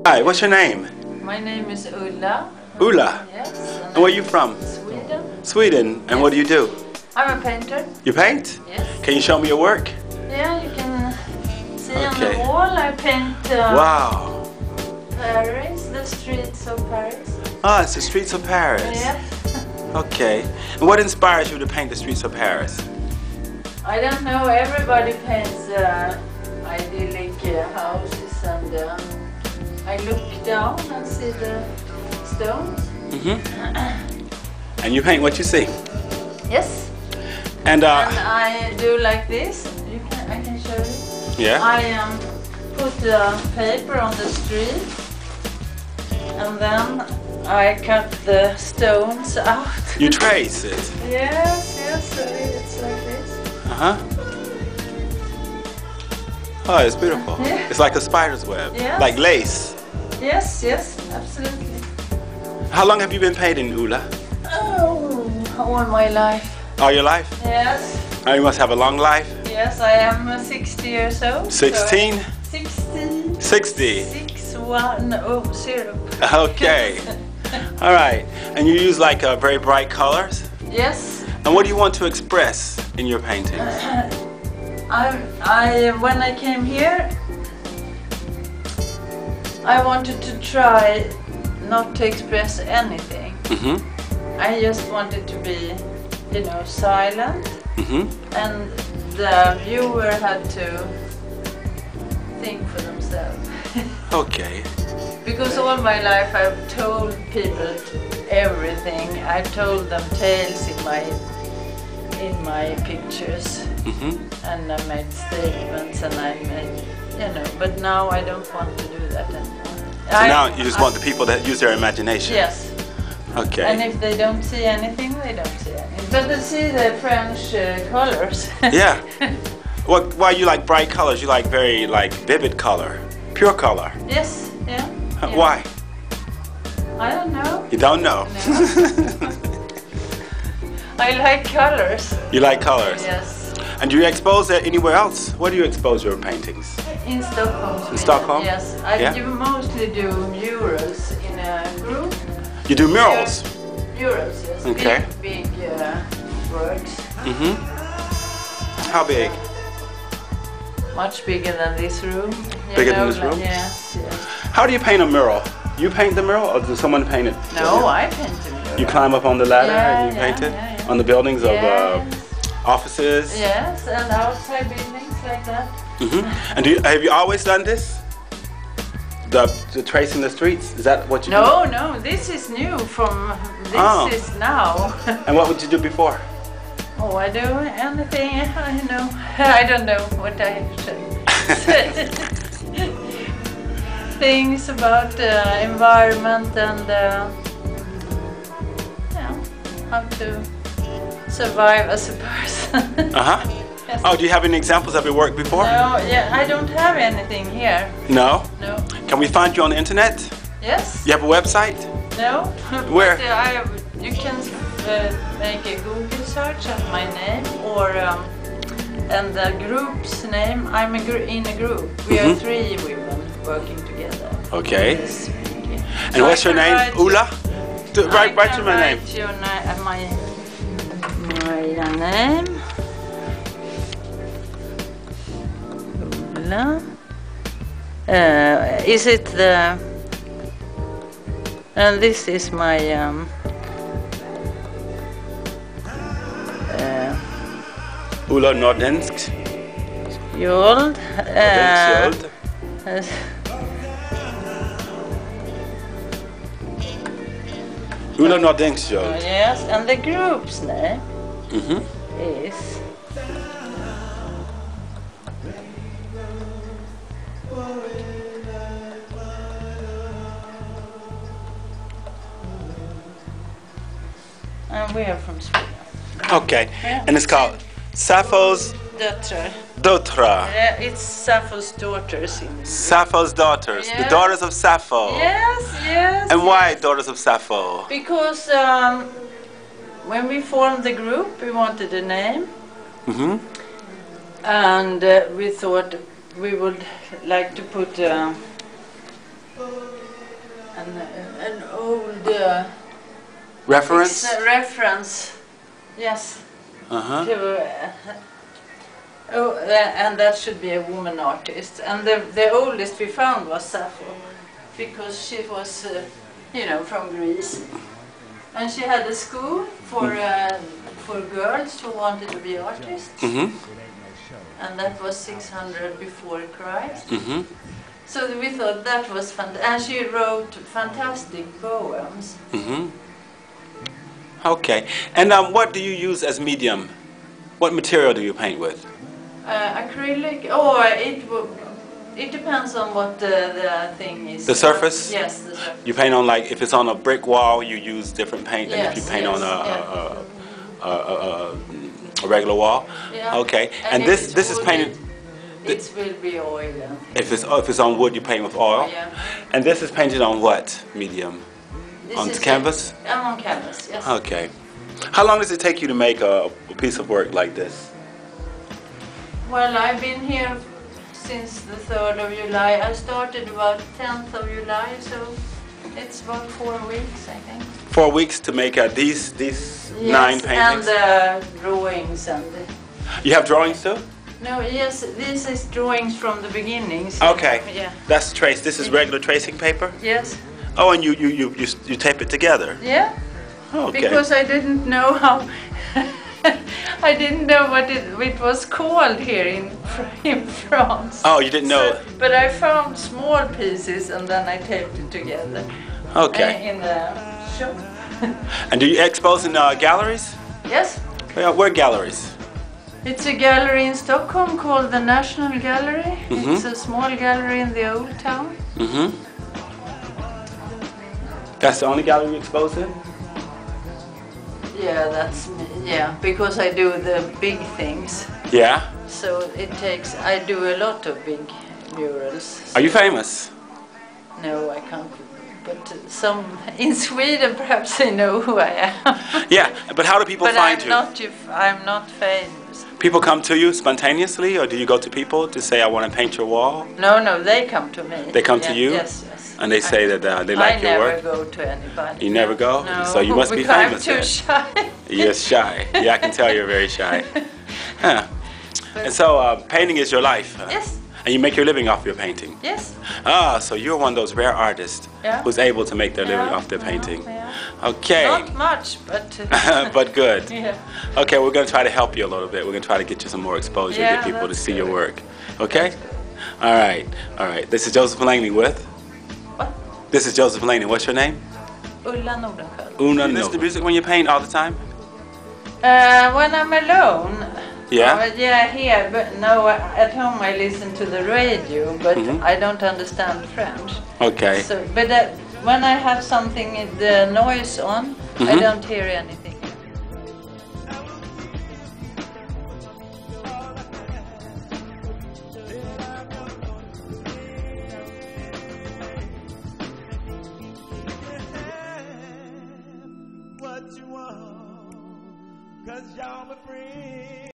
Hi, what's your name? My name is Ulla. Ulla. Yes. And where are you from? Sweden. Sweden. And Yes. what do you do? I'm a painter. You paint? Yes. Can you show me your work? Yeah, you can see on Okay. the wall I paint Wow. Paris, the streets of Paris. Ah, it's the streets of Paris. Yeah. Okay. And what inspires you to paint the streets of Paris? I don't know, everybody paints idyllic houses and I look down and see the stones. And you paint what you see. Yes. And And I do like this. I can show you. yeah. I put paper on the street and then I cut the stones out. You trace it. Yes, so it's like this. Uh-huh. Oh, it's beautiful. Yeah. It's like a spider's web. Yes. Like lace. Yes, absolutely. How long have you been painting, Ulla? Oh, all my life. All your life? Yes, Oh, you must have a long life. yes, I am 60 years old. 16? So 60. 60. 6100. Okay. All right. And you use like very bright colors? Yes. And what do you want to express in your paintings? When I came here, I wanted to try not to express anything. I just wanted to be, silent, and the viewer had to think for themselves. Okay. Because all my life I've told people everything. I told them tales in my pictures, and I made statements, and I made, But now I don't want to do that anymore. So now you just want the people that use their imagination. Yes. Okay. And if they don't see anything, they don't see anything. But they see the French colors. Yeah. Why you like bright colors? You like very vivid color, pure color. Yes. Yeah. Why? I don't know. You don't know. No. I like colors. You like colors. Yes. And do you expose that anywhere else? Where do you expose your paintings? In Stockholm. Sweden. Stockholm? Yes. I mostly do murals in a group. You do murals? Murals, yes. Okay. Big works. How big? Much bigger than this room. Bigger than this room? Yes. How do you paint a mural? You paint the mural or does someone paint it? No, I paint the mural. You climb up on the ladder and you Yeah, paint it? yeah. On the buildings of Yes. offices? Yes, and outside buildings like that. And have you always done this? The tracing the streets? Is that what you do? No, this is new from, Oh. this is now. And what would you do before? Oh, I do anything, I know. I don't know what I say. Things about the environment and how to survive as a person. Yes. Oh, do you have any examples of your work before? No, I don't have anything here. No? No. Can we find you on the internet? Yes? You have a website? No. Where? But, you can make a Google search of my name or and the group's name. I'm in a group. We are 3 women working together. Okay. Yes. And So what's I your can name? write- Ulla? Write to my name. Write your my name. Ulla. Is it the? And this is my. Ulla Nordensk. Jold. Nordenskjold. Ulla Nordenskjold. Yes, and the group's name is. And we are from Sweden. Okay. Yeah. And it's called Sappho's Döttrar. Dotra. Yeah, it's Sappho's daughters. Sappho's daughters. The Yeah. daughters of Sappho. Yes. And why daughters of Sappho? Because when we formed the group, we wanted a name. And we thought we would like to put an old Reference? reference, yes. Uh-huh. And that should be a woman artist. And the oldest we found was Sappho, because she was, from Greece. And she had a school for girls who wanted to be artists. Mm-hmm. And that was 600 before Christ. Mm-hmm. So we thought that was fantastic. And she wrote fantastic poems. Mm-hmm. Okay. And what do you use as medium? What material do you paint with? Acrylic. Oh, it depends on what the thing is. The surface? Yes, the surface. You paint on, like, if it's on a brick wall, you use different paint than if you paint on a regular wall. Yeah. Okay. And if this is painted. It will be oil. If it's on wood, you paint with oil. Yeah. And this is painted on what medium? On canvas? I'm on canvas. Yes. Okay. How long does it take you to make a piece of work like this? Well, I've been here since the 3rd of July. I started about 10th of July, so it's about 4 weeks, I think. 4 weeks to make these Yes, 9 paintings? And drawings and... You have drawings too? No, yes, this is drawings from the beginning. So Okay. yeah. That's trace. This is regular tracing paper? Yes. Oh, and you tape it together? Yeah. Okay. Because I didn't know how... I didn't know what it was called here in France. Oh, you didn't know? So, but I found small pieces and then I taped it together. Okay. In the shop. And do you expose in galleries? Yes. Where galleries? It's a gallery in Stockholm called the National Gallery. Mm-hmm. It's a small gallery in the old town. Mm-hmm. That's the only gallery you expose in? Yeah, that's me. Yeah, because I do the big things. Yeah. So I do a lot of big murals. Are you famous? No, I can't. But in Sweden perhaps they know who I am. Yeah, but how do people find you? I'm not famous. People come to you spontaneously, or do you go to people to say, I want to paint your wall? No, they come to me. They come to you? Yes. And they say that they like your work? I never go to anybody. You never go? No, So you must be famous. I'm too shy. You're shy. Yeah, I can tell you're very shy. Huh. And so painting is your life? Yes. And you make your living off your painting? Yes. Ah, so you're one of those rare artists who's able to make their living off their painting. Yeah. Okay. Not much, but... but good. Yeah. Okay, we're going to try to help you a little bit. We're going to try to get you some more exposure, get people to see your work. Okay? All right. All right. This is Joseph Langley with? What? This is Joseph Langley. What's your name? Ulla Nordenskiöld. Una. You listen to music when you paint all the time? When I'm alone. Yeah? Yeah, here, but no, at home I listen to the radio, but I don't understand French. Okay. So, but when I have something, the noise on, I don't hear anything. What you want, 'cause you're my friend.